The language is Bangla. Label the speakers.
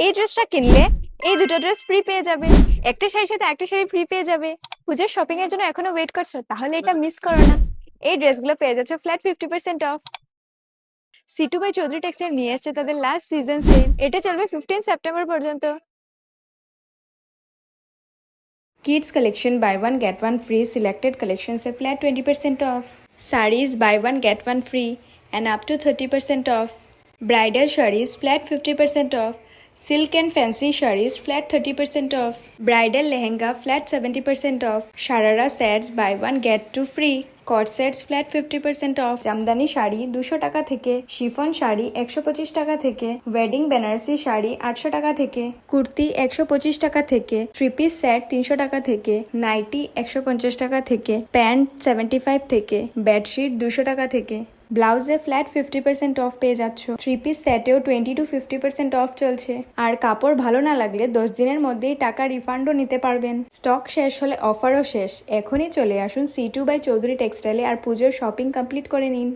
Speaker 1: এই ড্রেসটা কিনলে এই দুটো ড্রেস ফ্রি পেয়ে যাবে, একটা শাড়ির সাথে একটা শাড়ি ফ্রি পেয়ে যাবে। পুজোর শপিং এর জন্য এখনো ওয়েট করছো? তাহলে এটা মিস করো না। এই ড্রেসগুলো পেয়ে যাচ্ছে ফ্ল্যাট 50% অফ। সিটু বাই চৌধুরী টেক্সটাইল নিয়ে এসেছে তাদের লাস্ট সিজন সেল, এটা চলবে 15 সেপ্টেম্বর পর্যন্ত। Kids collection buy one get one free, selected collections a flat 20% off. Sarees buy one get one free and up to 30% off. Bridal sarees flat 50% off. Silk and fancy sarees flat 30% off. Bridal lehenga flat 70% off. Sharara sets buy one get two free. কট sets flat 50% off. Jamdani sari 200 টাকা থেকে, শিফন শাড়ি 125 টাকা থেকে, ওয়েডিং বেনারসি শাড়ি 800 টাকা থেকে, কুর্তি 125 টাকা থেকে, থ্রি পিস সেট 300 টাকা থেকে, নাইটি 150 টাকা থেকে, প্যান্ট 75 থেকে, বেডশিট 200 টাকা থেকে। ব্লাউজে ফ্ল্যাট 50% অফ পেয়ে যাচ্ছ। থ্রি পিস সেটেও 20 to 50% অফ চলছে। আর কাপড় ভালো না লাগলে 10 দিনের মধ্যেই টাকা রিফান্ডও নিতে পারবেন। স্টক শেষ হলে অফারও শেষ। এখনই চলে আসুন C2 বাই চৌধুরী টেক্সটাইলে আর পুজোর শপিং কমপ্লিট করে নিন।